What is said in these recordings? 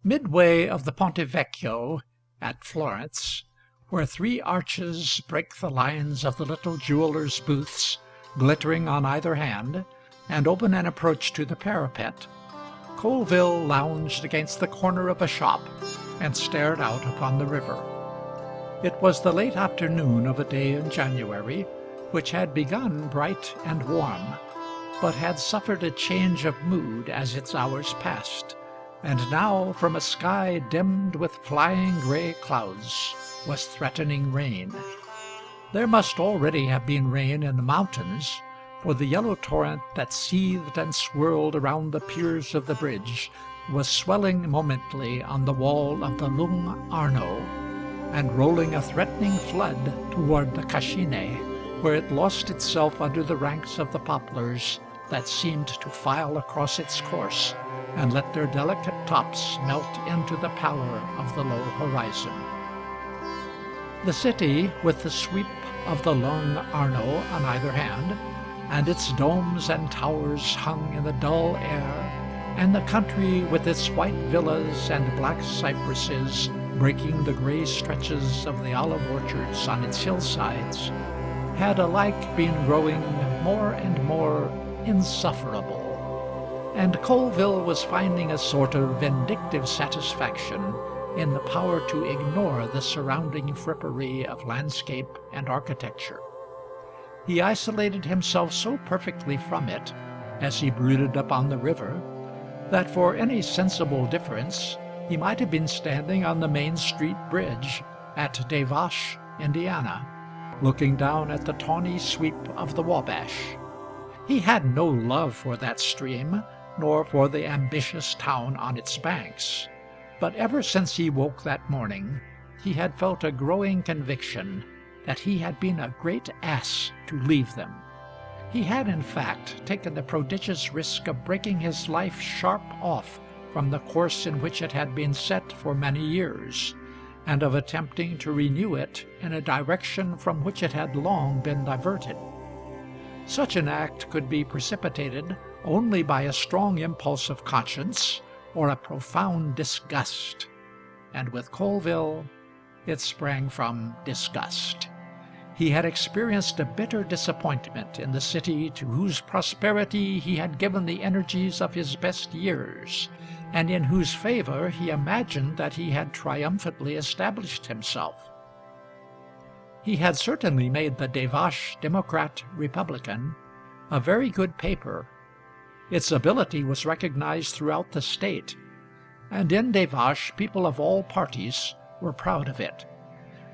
Midway of the Ponte Vecchio at Florence, where three arches break the lines of the little jewelers' booths, glittering on either hand, and open an approach to the parapet, Colville lounged against the corner of a shop and stared out upon the river. It was the late afternoon of a day in January, which had begun bright and warm, but had suffered a change of mood as its hours passed, and now from a sky dimmed with flying gray clouds was threatening rain. There must already have been rain in the mountains, for the yellow torrent that seethed and swirled around the piers of the bridge was swelling momently on the wall of the Lung Arno, and rolling a threatening flood toward the Cascine, where it lost itself under the ranks of the poplars that seemed to file across its course and let their delicate tops melt into the pallor of the low horizon. The city, with the sweep of the Lung Arno on either hand, and its domes and towers hung in the dull air, and the country with its white villas and black cypresses breaking the gray stretches of the olive orchards on its hillsides, had alike been growing more and more insufferable, and Colville was finding a sort of vindictive satisfaction in the power to ignore the surrounding frippery of landscape and architecture. He isolated himself so perfectly from it, as he brooded upon the river, that for any sensible difference he might have been standing on the Main Street Bridge at Des Vaches, Indiana, looking down at the tawny sweep of the Wabash. He had no love for that stream, nor for the ambitious town on its banks, but ever since he woke that morning he had felt a growing conviction that he had been a great ass to leave them. He had, in fact, taken the prodigious risk of breaking his life sharp off from the course in which it had been set for many years, and of attempting to renew it in a direction from which it had long been diverted. Such an act could be precipitated only by a strong impulse of conscience or a profound disgust, and with Colville it sprang from disgust. He had experienced a bitter disappointment in the city to whose prosperity he had given the energies of his best years, and in whose favor he imagined that he had triumphantly established himself. He had certainly made the Des Vaches Democrat-Republican a very good paper. Its ability was recognized throughout the state, and in Des Vaches people of all parties were proud of it.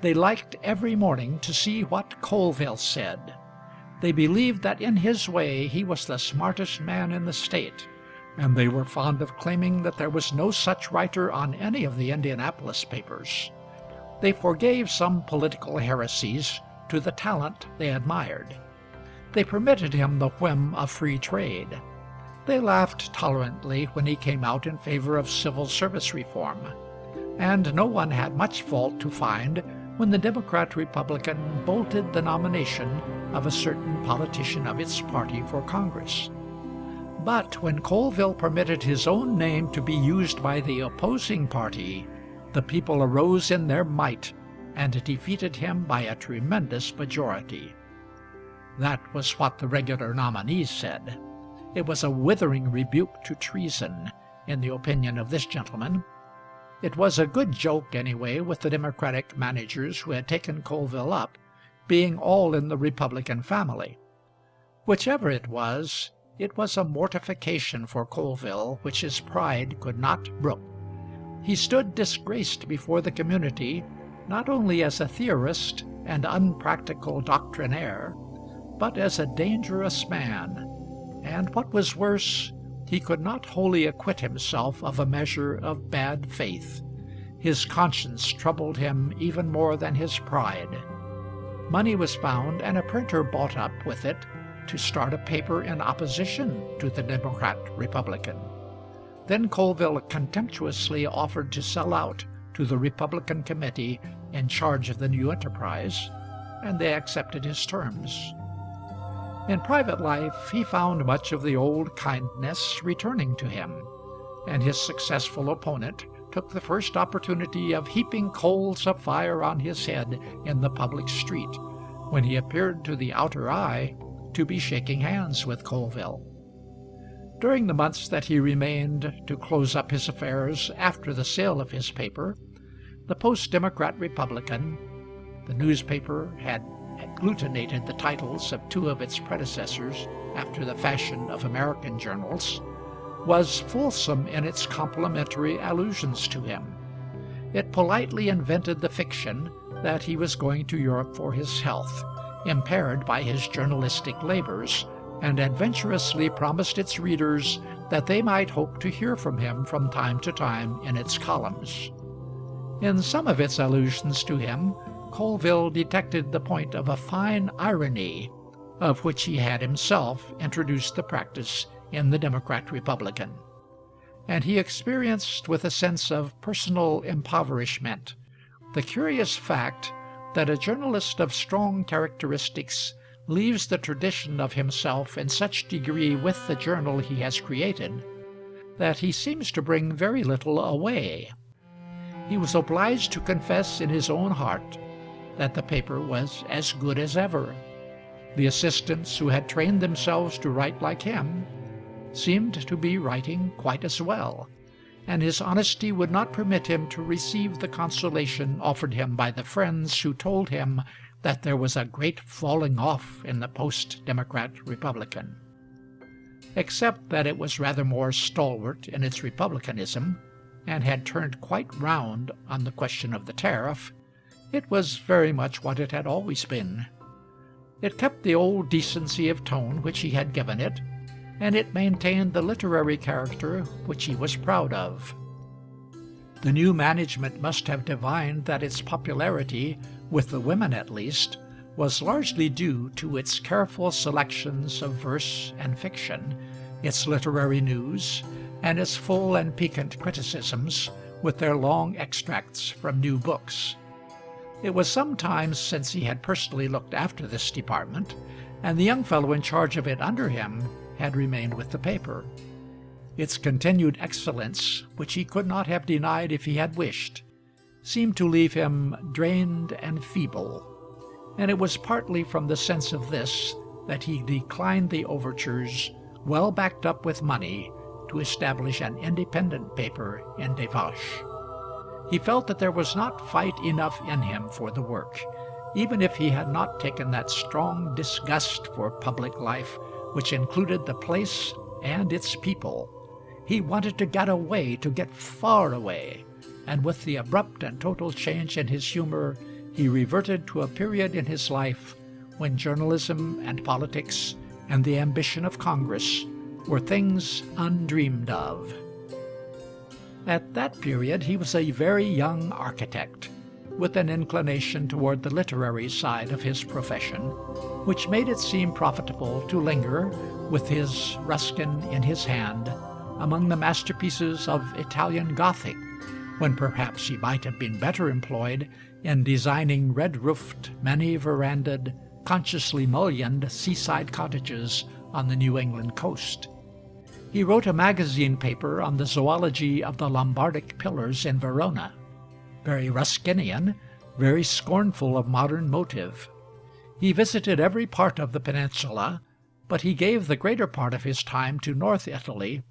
They liked every morning to see what Colville said. They believed that in his way he was the smartest man in the state, and they were fond of claiming that there was no such writer on any of the Indianapolis papers. They forgave some political heresies to the talent they admired. They permitted him the whim of free trade. They laughed tolerantly when he came out in favor of civil service reform, and no one had much fault to find when the Democrat-Republican bolted the nomination of a certain politician of its party for Congress. But when Colville permitted his own name to be used by the opposing party, the people arose in their might and defeated him by a tremendous majority. That was what the regular nominees said. It was a withering rebuke to treason, in the opinion of this gentleman. It was a good joke, anyway, with the Democratic managers who had taken Colville up, being all in the Republican family. Whichever it was a mortification for Colville which his pride could not brook. He stood disgraced before the community, not only as a theorist and unpractical doctrinaire, but as a dangerous man, and what was worse, he could not wholly acquit himself of a measure of bad faith. His conscience troubled him even more than his pride. Money was found, and a printer bought up with it to start a paper in opposition to the Democrat-Republican. Then Colville contemptuously offered to sell out to the Republican committee in charge of the new enterprise, and they accepted his terms. In private life he found much of the old kindness returning to him, and his successful opponent took the first opportunity of heaping coals of fire on his head in the public street, when he appeared to the outer eye to be shaking hands with Colville. During the months that he remained to close up his affairs after the sale of his paper, the Post-Democrat-Republican, the newspaper had agglutinated the titles of two of its predecessors after the fashion of American journals, was fulsome in its complimentary allusions to him. It politely invented the fiction that he was going to Europe for his health, impaired by his journalistic labors, and adventurously promised its readers that they might hope to hear from him from time to time in its columns. In some of its allusions to him, Colville detected the point of a fine irony, of which he had himself introduced the practice in the Democrat-Republican, and he experienced with a sense of personal impoverishment the curious fact that a journalist of strong characteristics leaves the tradition of himself in such degree with the journal he has created that he seems to bring very little away. He was obliged to confess in his own heart that the paper was as good as ever. The assistants who had trained themselves to write like him seemed to be writing quite as well, and his honesty would not permit him to receive the consolation offered him by the friends who told him that there was a great falling off in the Post-Democrat-Republican. Except that it was rather more stalwart in its republicanism, and had turned quite round on the question of the tariff, it was very much what it had always been. It kept the old decency of tone which he had given it, and it maintained the literary character which he was proud of. The new management must have divined that its popularity, with the women at least, was largely due to its careful selections of verse and fiction, its literary news, and its full and piquant criticisms, with their long extracts from new books. It was some time since he had personally looked after this department, and the young fellow in charge of it under him had remained with the paper. Its continued excellence, which he could not have denied if he had wished, seemed to leave him drained and feeble, and it was partly from the sense of this that he declined the overtures, well backed up with money, to establish an independent paper in Des Vaches. He felt that there was not fight enough in him for the work, even if he had not taken that strong disgust for public life which included the place and its people. He wanted to get away, to get far away, and with the abrupt and total change in his humor, he reverted to a period in his life when journalism and politics and the ambition of Congress were things undreamed of. At that period he was a very young architect, with an inclination toward the literary side of his profession, which made it seem profitable to linger, with his Ruskin in his hand, among the masterpieces of Italian Gothic, when perhaps he might have been better employed in designing red-roofed, many-veranded, consciously mullioned seaside cottages on the New England coast. He wrote a magazine paper on the zoology of the Lombardic pillars in Verona, very Ruskinian, very scornful of modern motive. He visited every part of the peninsula, but he gave the greater part of his time to North Italy,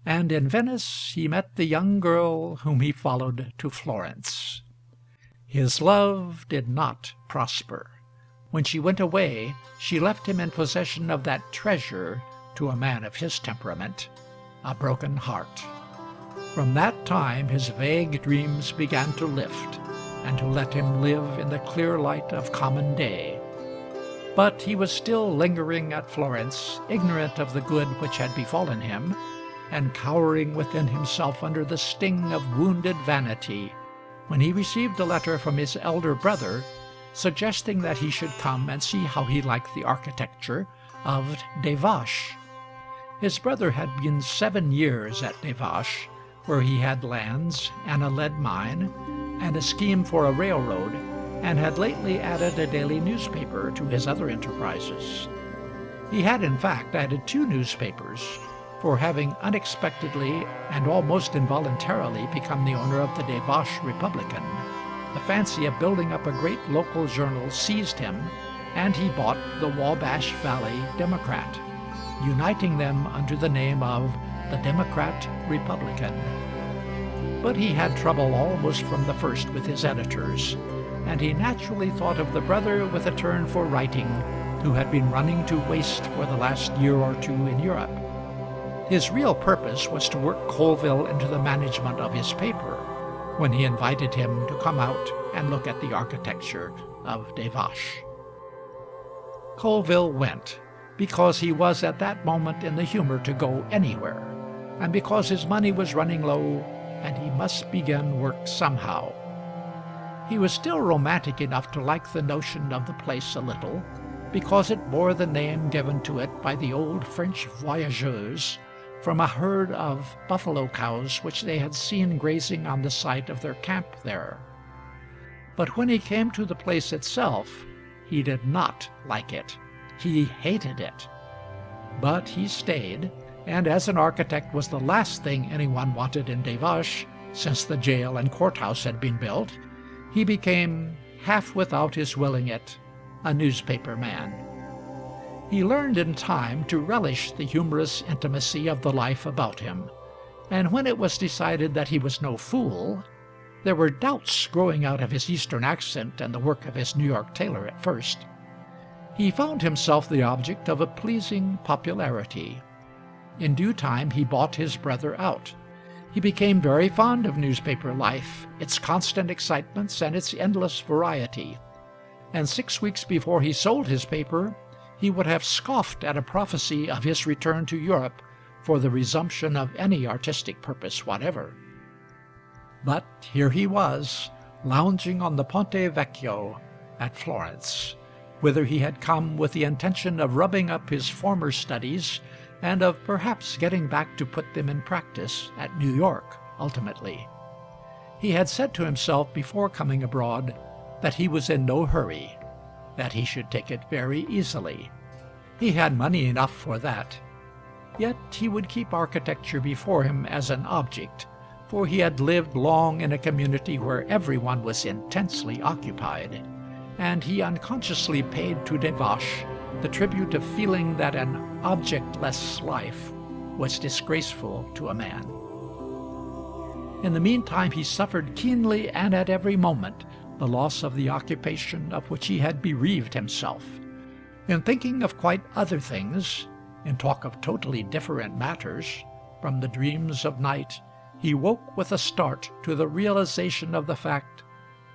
and in Venice he met the young girl whom he followed to Florence. His love did not prosper. When she went away, she left him in possession of that treasure to a man of his temperament, a broken heart. From that time his vague dreams began to lift, and to let him live in the clear light of common day. But he was still lingering at Florence, ignorant of the good which had befallen him, and cowering within himself under the sting of wounded vanity, when he received a letter from his elder brother, suggesting that he should come and see how he liked the architecture of Des Vaches. His brother had been 7 years at Des Vaches, where he had lands and a lead mine and a scheme for a railroad, and had lately added a daily newspaper to his other enterprises. He had, in fact, added 2 newspapers, for having unexpectedly and almost involuntarily become the owner of the Des Vaches Republican. The fancy of building up a great local journal seized him, and he bought the Wabash Valley Democrat, uniting them under the name of the Democrat Republican. But he had trouble almost from the first with his editors, and he naturally thought of the brother with a turn for writing who had been running to waste for the last year or two in Europe. His real purpose was to work Colville into the management of his paper, when he invited him to come out and look at the architecture of Des Vaches. Colville went, because he was at that moment in the humor to go anywhere, and because his money was running low, and he must begin work somehow. He was still romantic enough to like the notion of the place a little, because it bore the name given to it by the old French voyageurs from a herd of buffalo cows which they had seen grazing on the site of their camp there. But when he came to the place itself, he did not like it. He hated it. But he stayed, and as an architect was the last thing anyone wanted in Des Vaches, since the jail and courthouse had been built, he became, half without his willing it, a newspaper man. He learned in time to relish the humorous intimacy of the life about him, and when it was decided that he was no fool, there were doubts growing out of his Eastern accent and the work of his New York tailor at first. He found himself the object of a pleasing popularity. In due time he bought his brother out. He became very fond of newspaper life, its constant excitements and its endless variety, and 6 weeks before he sold his paper, he would have scoffed at a prophecy of his return to Europe for the resumption of any artistic purpose whatever. But here he was, lounging on the Ponte Vecchio at Florence, whither he had come with the intention of rubbing up his former studies and of perhaps getting back to put them in practice at New York ultimately. He had said to himself before coming abroad that he was in no hurry, that he should take it very easily. He had money enough for that. Yet he would keep architecture before him as an object, for he had lived long in a community where everyone was intensely occupied, and he unconsciously paid to Des Vaches the tribute of feeling that an objectless life was disgraceful to a man. In the meantime he suffered keenly and at every moment the loss of the occupation of which he had bereaved himself. In thinking of quite other things, in talk of totally different matters, from the dreams of night, he woke with a start to the realization of the fact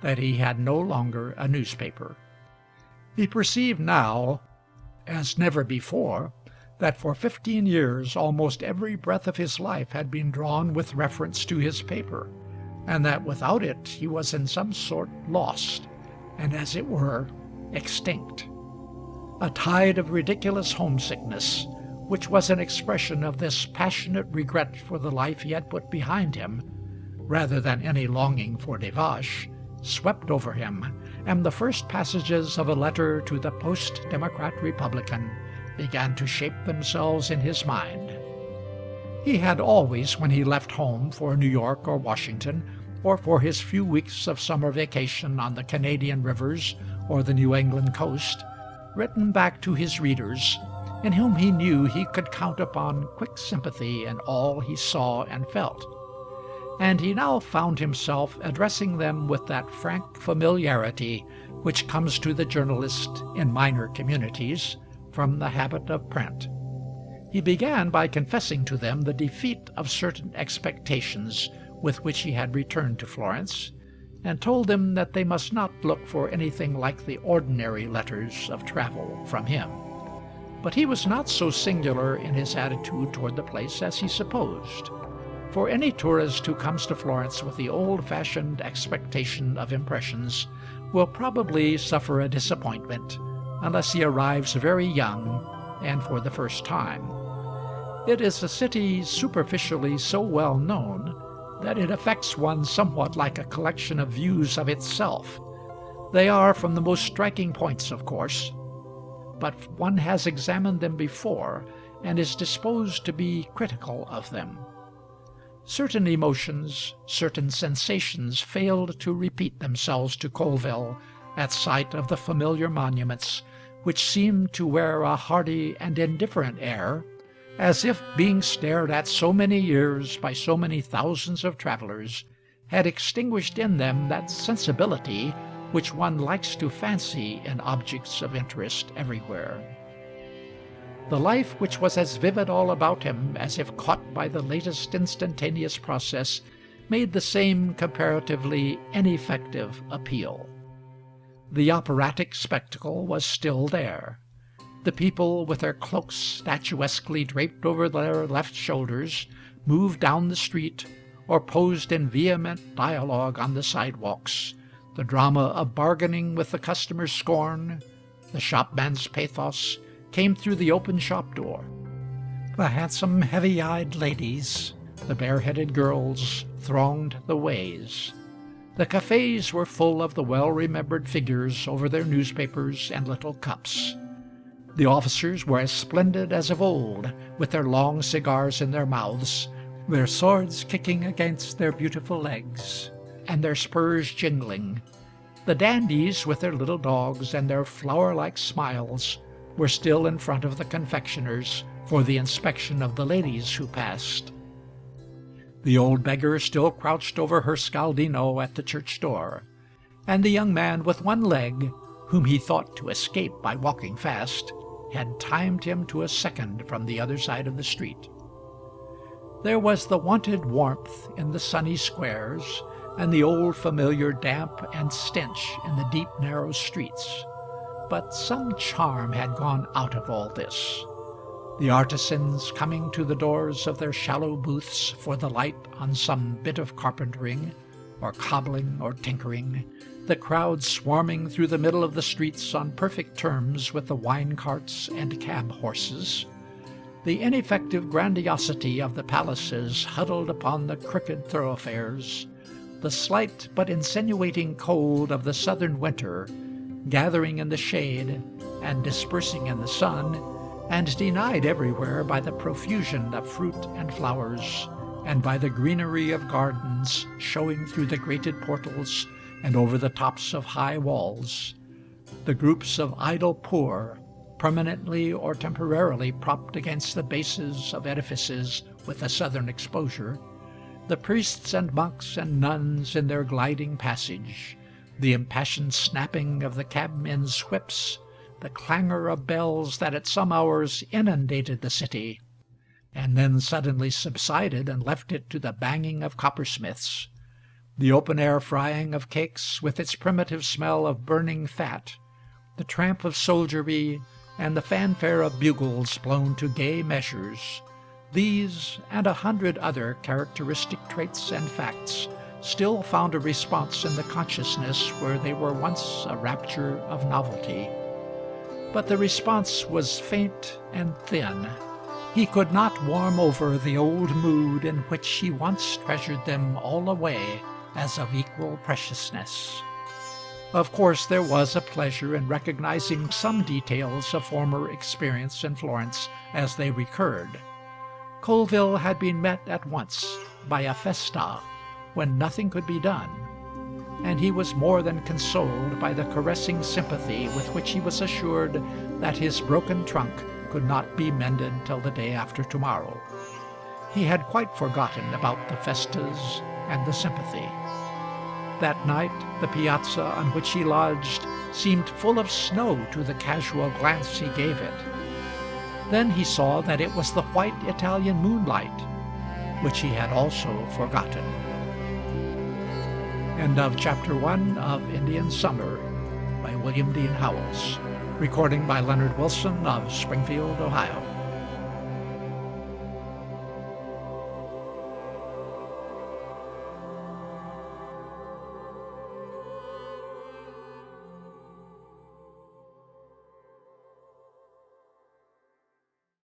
that he had no longer a newspaper. He perceived now, as never before, that for 15 years almost every breath of his life had been drawn with reference to his paper, and that without it he was in some sort lost, and as it were extinct. A tide of ridiculous homesickness, which was an expression of this passionate regret for the life he had put behind him, rather than any longing for Des Vaches, swept over him, and the first passages of a letter to the post-Democrat Republican began to shape themselves in his mind. He had always, when he left home for New York or Washington, or for his few weeks of summer vacation on the Canadian rivers or the New England coast, written back to his readers, in whom he knew he could count upon quick sympathy in all he saw and felt. And he now found himself addressing them with that frank familiarity which comes to the journalist in minor communities from the habit of print. He began by confessing to them the defeat of certain expectations with which he had returned to Florence, and told them that they must not look for anything like the ordinary letters of travel from him. But he was not so singular in his attitude toward the place as he supposed, for any tourist who comes to Florence with the old-fashioned expectation of impressions will probably suffer a disappointment unless he arrives very young and for the first time. It is a city superficially so well known that it affects one somewhat like a collection of views of itself. They are from the most striking points, of course, but one has examined them before, and is disposed to be critical of them. Certain emotions, certain sensations failed to repeat themselves to Colville at sight of the familiar monuments, which seemed to wear a hardy and indifferent air, as if being stared at so many years by so many thousands of travelers had extinguished in them that sensibility which one likes to fancy in objects of interest everywhere. The life which was as vivid all about him as if caught by the latest instantaneous process made the same comparatively ineffective appeal. The operatic spectacle was still there. The people, with their cloaks statuesquely draped over their left shoulders, moved down the street or posed in vehement dialogue on the sidewalks, the drama of bargaining with the customer's scorn, the shopman's pathos, came through the open shop door. The handsome, heavy-eyed ladies, the bare-headed girls, thronged the ways. The cafes were full of the well-remembered figures over their newspapers and little cups. The officers were as splendid as of old, with their long cigars in their mouths, their swords kicking against their beautiful legs, and their spurs jingling. The dandies, with their little dogs and their flower-like smiles, were still in front of the confectioners for the inspection of the ladies who passed. The old beggar still crouched over her scaldino at the church door, and the young man with one leg, whom he thought to escape by walking fast, had timed him to a second from the other side of the street. There was the wonted warmth in the sunny squares, and the old familiar damp and stench in the deep narrow streets. But some charm had gone out of all this. The artisans coming to the doors of their shallow booths for the light on some bit of carpentering, or cobbling or tinkering, the crowd swarming through the middle of the streets on perfect terms with the wine carts and cab horses, the ineffective grandiosity of the palaces huddled upon the crooked thoroughfares, the slight but insinuating cold of the southern winter, gathering in the shade and dispersing in the sun, and denied everywhere by the profusion of fruit and flowers, and by the greenery of gardens showing through the grated portals and over the tops of high walls, the groups of idle poor, permanently or temporarily propped against the bases of edifices with a southern exposure, the priests and monks and nuns in their gliding passage, the impassioned snapping of the cabmen's whips, the clangor of bells that at some hours inundated the city, and then suddenly subsided and left it to the banging of coppersmiths, the open-air frying of cakes with its primitive smell of burning fat, the tramp of soldiery, and the fanfare of bugles blown to gay measures, these and 100 other characteristic traits and facts still found a response in the consciousness where they were once a rapture of novelty. But the response was faint and thin. He could not warm over the old mood in which he once treasured them all away as of equal preciousness. Of course, there was a pleasure in recognizing some details of former experience in Florence as they recurred. Colville had been met at once by a festa when nothing could be done, and he was more than consoled by the caressing sympathy with which he was assured that his broken trunk could not be mended till the day after tomorrow. He had quite forgotten about the festas and the sympathy. That night the piazza on which he lodged seemed full of snow to the casual glance he gave it. Then he saw that it was the white Italian moonlight, which he had also forgotten. End of Chapter 1 of Indian Summer by William Dean Howells. Recording by Leonard Wilson of Springfield, Ohio.